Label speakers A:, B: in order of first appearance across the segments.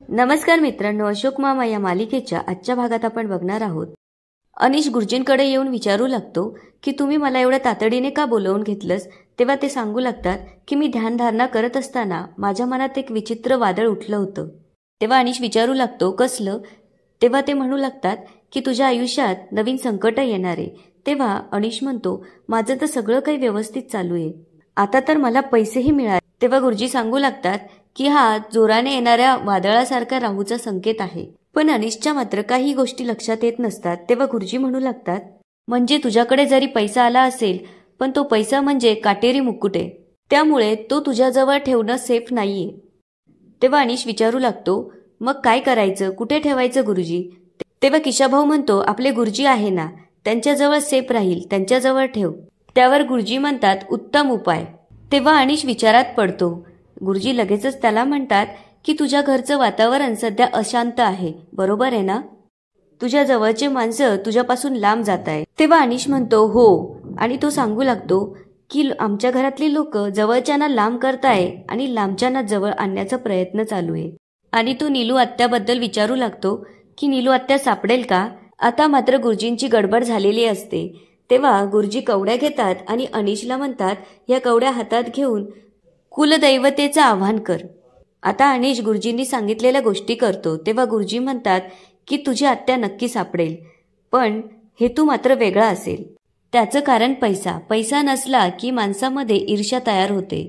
A: नमस्कार मित्रांनो, अशोक मामा या मालिकेच्या आजच्या भागात आपण बघणार आहोत. अनिश गुरुजींकडे येऊन विचारू लागतो की तुम्ही मला एवढ्या तातडीने का बोलवून घेतलंस. तेव्हा ते सांगू लागतात की मी ध्यानधारणा करत असताना माझ्या मनात एक विचित्र वादळ उठलं होतं. तेव्हा अनिश विचारू लागतो कसलं. तेव्हा ते म्हणू लागतात की तुझ्या आयुष्यात नवीन संकट येणार आहे. तेव्हा अनिश म्हणतो माझं तर सगळं काही व्यवस्थित चालू आहे, आता तर मला पैसेही मिळाले. तेव्हा गुरुजी सांगू लागतात की हा जोराने येणाऱ्या वादळासारखा राहूचा संकेत आहे. पण अनिशच्या मात्र काही गोष्टी लक्षात येत नसतात. तेव्हा गुरुजी म्हणू लागतात म्हणजे तुझ्याकडे जरी पैसा आला असेल पण तो पैसा म्हणजे काटेरी मुकुट आहे, त्यामुळे तो तुझ्याजवळ ठेवणं सेफ नाहीये. तेव्हा अनिश विचारू लागतो मग काय करायचं, कुठे ठेवायचं गुरुजी. तेव्हा किशाभाऊ म्हणतो आपले गुरुजी आहे ना, त्यांच्याजवळ सेफ राहील, त्यांच्याजवळ ठेव. त्यावर गुरुजी म्हणतात उत्तम उपाय. तेव्हा अनिश विचारात पडतो. गुरुजी लगेचच त्याला म्हणतात की तुझ्या घरचं वातावरण सध्या अशांत आहे, बरोबर आहे ना. तुझ्या जवळचे माणसं तुझ्यापासून लांब जात आहे. तेव्हा अनिश म्हणतो हो, आणि तो सांगू लागतो की आमच्या घरातली लोक जवळच्यांना लांब करताय आणि लांबच्यांना जवळ आणण्याचा प्रयत्न चालू आहे. आणि तो नीलू आत्याबद्दल विचारू लागतो की नीलू आत्या सापडेल का. आता मात्र गुरुजींची गडबड झालेली असते. तेव्हा गुरुजी कवड्या घेतात आणि अनिशला म्हणतात या कवड्या हातात घेऊन कुलदैवतेचं आवाहन कर. आता अनिश गुरुजींनी सांगितलेल्या गोष्टी करतो. तेव्हा गुरुजी म्हणतात की तुझी आत्या नक्की सापडेल, पण हेतू मात्र वेगळा असेल. त्याचं कारण पैसा. पैसा नसला की माणसामध्ये ईर्ष्या तयार होते.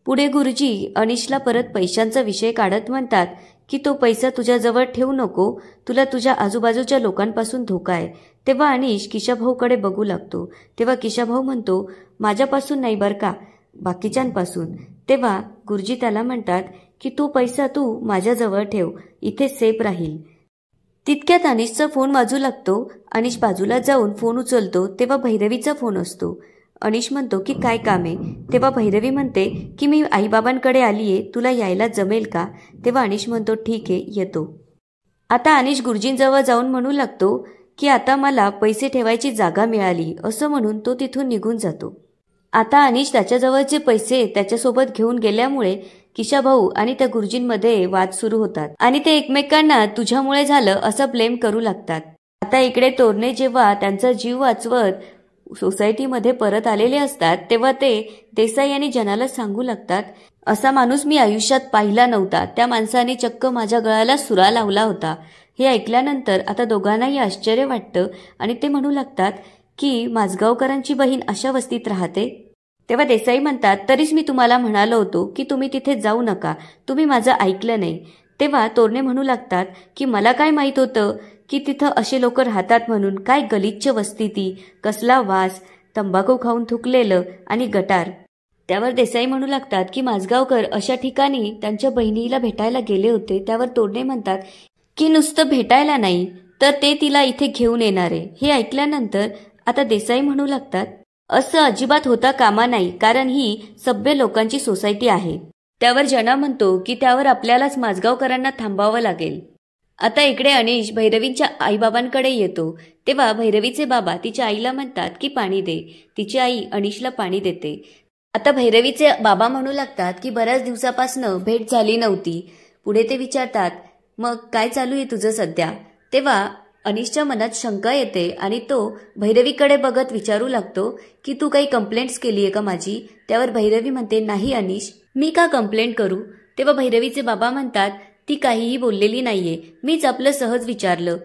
A: पुढे गुरुजी अनिशला परत पैशांचा विषय काढत म्हणतात की तो पैसा तुझ्याजवळ ठेवू नको, तुला तुझ्या आजूबाजूच्या लोकांपासून धोका आहे. तेव्हा अनिश किशाभाऊकडे बघू लागतो. तेव्हा किशाभाऊ म्हणतो माझ्यापासून नाही बरं का, बाकीच्यांपासून. तेव्हा गुरुजी त्याला म्हणतात की तो पैसा तू माझ्याजवळ ठेव, इथे सेफ राहील. तितक्यात अनिशचा फोन वाजू लागतो. अनिश बाजूला जाऊन फोन उचलतो. तेव्हा भैरवीचा फोन असतो. अनिश म्हणतो की काय काम आहे. तेव्हा भैरवी म्हणते की मी आईबाबांकडे आलीये, तुला यायला जमेल का. तेव्हा अनिश म्हणतो ठीक आहे, येतो. आता अनिश गुरुजींजवळ जाऊन म्हणू लागतो की आता मला पैसे ठेवायची जागा मिळाली, असं म्हणून तो तिथून निघून जातो. आता अनिश त्याच्याजवळचे पैसे त्याच्यासोबत घेऊन गेल्यामुळे किशाभाऊ आणि त्या गुरुजींमध्ये वाद सुरू होतात आणि ते एकमेकांना तुझ्यामुळे झालं असं ब्लेम करू लागतात. आता इकडे तोरणे जेव्हा त्यांचा जीव वाचवत सोसायटीमध्ये परत आलेले असतात तेव्हा ते देसाई आणि जनाला सांगू लागतात असा माणूस मी आयुष्यात पाहिला नव्हता, त्या माणसाने चक्क माझ्या गळ्याला सुरा लावला होता. हे ऐकल्यानंतर आता दोघांनाही आश्चर्य वाटतं आणि ते म्हणू लागतात की माझगावकरांची बहीण अशा वस्तीत राहते. तेव्हा देसाई म्हणतात तरीच मी तुम्हाला म्हणालो होतो की तुम्ही तिथे जाऊ नका, तुम्ही माझं ऐकलं नाही. तेव्हा तोरणे म्हणू लागतात की मला काय माहित होतं की तिथं असे लोक राहतात म्हणून. काय गलिच्छ वस्ती ती, कसला वास, तंबाखू खाऊन थुकलेलं आणि गटार. त्यावर देसाई म्हणू लागतात की माझगावकर अशा ठिकाणी त्यांच्या बहिणीला भेटायला गेले होते. त्यावर तोरणे म्हणतात की नुसतं भेटायला नाही तर ते तिला इथे घेऊन येणार आहे. हे ऐकल्यानंतर आता देसाई म्हणू लागतात असं अजिबात होता कामा नाही, कारण ही सभ्य लोकांची सोसायटी आहे. त्यावर जना म्हणतो की त्यावर आपल्यालाच माझगावकरांना थांबावं लागेल. आता इकडे अनिश भैरवींच्या आईबाबांकडे येतो. तेव्हा भैरवीचे बाबा तिच्या आईला म्हणतात की पाणी दे. तिची आई अनिशला पाणी देते. आता भैरवीचे बाबा म्हणू लागतात की बऱ्याच दिवसापासनं भेट झाली नव्हती. पुढे ते विचारतात मग काय चालू आहे तुझं सध्या. तेव्हा अनिशच्या मनात शंका येते आणि तो भैरवीकडे बघत विचारू लागतो की तू काही कंप्लेंट्स केली आहे का माझी. त्यावर भैरवी म्हणते नाही अनिश, मी का कंप्लेंट करू. तेव्हा भैरवीचे बाबा म्हणतात ती काहीही बोललेली नाहीये, मीच आपलं सहज विचारलं.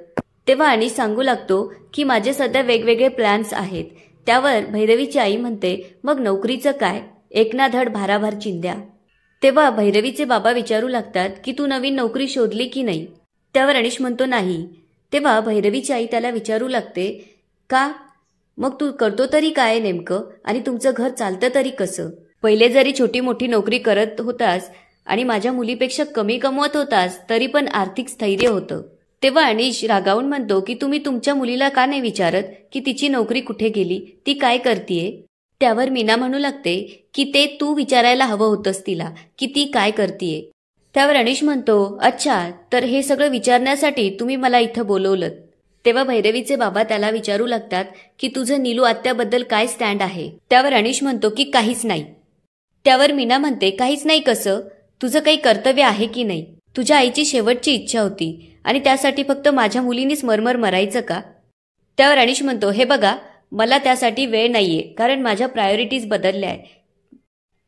A: तेव्हा अनिश सांगू लागतो की माझे सध्या वेगवेगळे प्लॅन्स आहेत. त्यावर भैरवीची आई म्हणते मग नोकरीचं काय, एक ना धड भाराभार चिंध्या. तेव्हा भैरवीचे बाबा विचारू लागतात की तू नवीन नोकरी शोधली की नाही. त्यावर अनिश म्हणतो नाही. तेव्हा भैरवीची आई त्याला विचारू लागते का, मग तू करतो तरी काय नेमकं आणि तुमचं घर चालतं तरी कसं. पहिले जरी छोटी मोठी नोकरी करत होतास आणि माझ्या मुलीपेक्षा कमी कमवत होतास तरी पण आर्थिक स्थैर्य होतं. तेव्हा अनिश रागावून म्हणतो की तुम्ही तुमच्या मुलीला का नाही विचारत की तिची नोकरी कुठे गेली, ती काय करतीये. त्यावर मीना म्हणू लागते की ते तू विचारायला हवं होतंस तिला की ती काय करतीये. त्यावर अनिश म्हणतो अच्छा, तर हे सगळं विचारण्यासाठी तुम्ही मला इथं बोलवलं. तेव्हा भैरवीचे बाबा त्याला विचारू लागतात की तुझं नीलू आत्याबद्दल काय स्टँड आहे. त्यावर अनिश म्हणतो की काहीच नाही. त्यावर मीना म्हणते काहीच नाही कसं, तुझं काही कर्तव्य आहे की नाही, तुझ्या आईची शेवटची इच्छा होती आणि त्यासाठी फक्त माझ्या मुलीनीच मरमर मरायचं का? त्यावर अनिश म्हणतो, हे बघा, मला त्यासाठी वेळ नाहीये, कारण माझ्या प्रायोरिटीज बदलल्या आहे.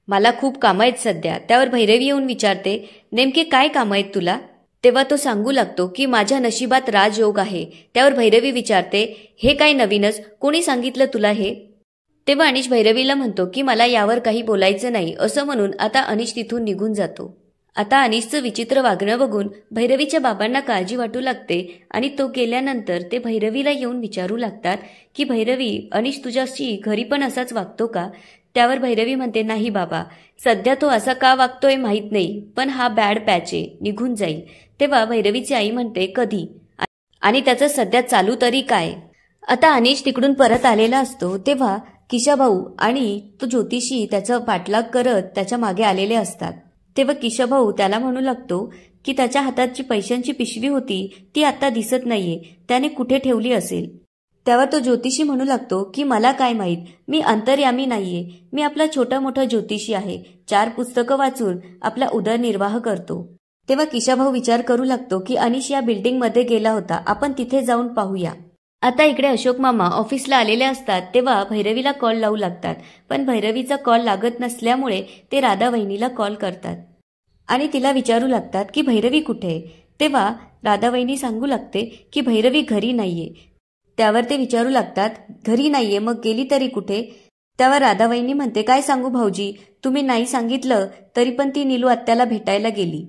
A: मला खूप कामं आहेत सध्या. त्यावर भैरवी येऊन विचारते, नेमके काय कामं आहेत तुला? तेव्हा तो सांगू लागतो की माझ्या नशिबात राजयोग आहे. त्यावर भैरवी विचारते, हे काय नवीनच, कोणी सांगितलं तुला हे? तेव्हा अनिश भैरवीला म्हणतो की मला यावर काही बोलायचं नाही, असं म्हणून आता अनिश तिथून निघून जातो. आता अनिशचं विचित्र वागणं बघून भैरवीच्या बाबांना काळजी वाटू लागते आणि तो गेल्यानंतर ते भैरवीला येऊन विचारू लागतात की भैरवी, अनिश तुझ्याशी घरी पण असाच वागतो का? त्यावर भैरवी म्हणते, नाही बाबा, सध्या तो असा का वागतोय माहीत नाही, पण हा बॅड पॅच आहे, निघून जाईल. तेव्हा भैरवीची आई म्हणते, कधी? आणि त्याचं सध्या चालू तरी काय? आता अनिश तिकडून परत आलेला असतो तेव्हा किशाभाऊ आणि तो ज्योतिषी त्याचा पाठलाग करत त्याच्या मागे आलेले असतात. तेव्हा किशाभाऊ त्याला म्हणू लागतो की त्याच्या हातात जी पैशांची पिशवी होती ती आता दिसत नाहीये, त्याने कुठे ठेवली असेल. त्यावर तो ज्योतिषी म्हणू लागतो की मला काय माहीत, मी अंतर्यामी नाहीये, मी आपला छोटा मोठा ज्योतिषी आहे, 4 पुस्तकं वाचून आपला उदरनिर्वाह करतो. तेव्हा किशाभाऊ विचार करू लागतो की अनिश या बिल्डिंगमध्ये गेला होता, आपण तिथे जाऊन पाहूया. आता इकडे अशोक मामा ऑफिसला आलेले असतात तेव्हा भैरवीला कॉल लावू लागतात, पण भैरवीचा कॉल लागत नसल्यामुळे ते राधा वहिनीला कॉल करतात आणि तिला विचारू लागतात की भैरवी कुठे? तेव्हा राधा वहिनी सांगू लागते की भैरवी घरी नाहीये. त्यावर ते विचारू लागतात, घरी नाहीये, मग गेली तरी कुठे? त्यावर राधा वहिनी म्हणते, काय सांगू भाऊजी, तुम्ही नाही सांगितलं तरी पण ती नीलू आत्याला भेटायला गेली.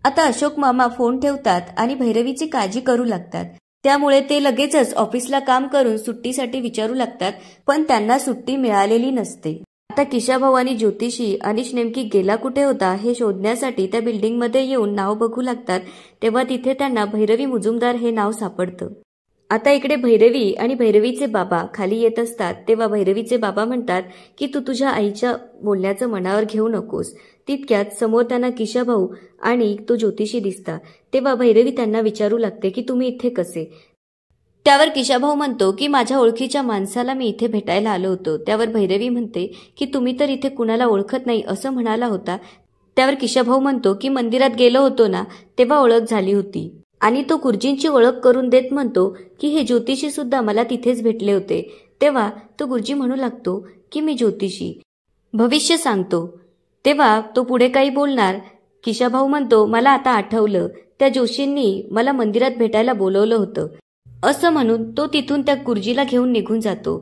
A: आता अशोक मामा फोन ठेवतात आणि भैरवीची काळजी करू लागतात. त्यामुळे ते लगेचच ऑफिसला काम करून सुट्टीसाठी विचारू लागतात, पण त्यांना सुट्टी मिळालेली नसते. आता किशाभाऊ आणि ज्योतिषी अनिश नेमकी गेला कुठे होता हे शोधण्यासाठी त्या बिल्डिंगमध्ये येऊन नाव बघू लागतात. तेव्हा तिथे त्यांना भैरवी मुजुमदार हे नाव सापडतं. आता इकडे भैरवी आणि भैरवीचे बाबा खाली येत असतात तेव्हा भैरवीचे बाबा म्हणतात की तू तुझ्या आईच्या बोलण्याचं मनावर घेऊ नकोस. तितक्यात समोर त्यांना किशाभाऊ आणि तो ज्योतिषी दिसतात. तेव्हा भैरवी त्यांना विचारू लागते की तुम्ही इथे कसे? त्यावर किशाभाऊ म्हणतो की माझ्या ओळखीच्या माणसाला मी इथे भेटायला आलो होतो. त्यावर भैरवी म्हणते की तुम्ही तर इथे कुणाला ओळखत नाही असं म्हणाला होता. त्यावर किशाभाऊ म्हणतो की मंदिरात गेलो होतो ना, तेव्हा ओळख झाली होती. आणि तो गुरुजींची ओळख करून देत म्हणतो की हे ज्योतिषी सुद्धा मला तिथेच भेटले होते. तेव्हा तो गुरुजी म्हणू लागतो की मी ज्योतिषी भविष्य सांगतो. तेव्हा तो पुढे काही बोलणार. किशाभाऊ म्हणतो, मला आता आठवलं, त्या जोशींनी मला मंदिरात भेटायला बोलवलं होतं, असं म्हणून तो तिथून त्या गुरुजीला घेऊन निघून जातो.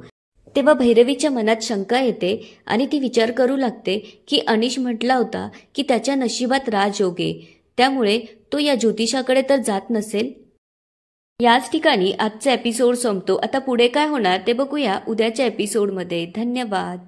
A: तेव्हा भैरवीच्या मनात शंका येते आणि ती विचार करू लागते की अनिश म्हटला होता की त्याच्या नशिबात राजयोग आहे, त्यामुळे तो या ज्योतिषाकडे तर जात नसेल. याच ठिकाणी आजचा एपिसोड संपतो. आता पुढे काय होणार ते बघूया उद्याच्या एपिसोडमध्ये. धन्यवाद.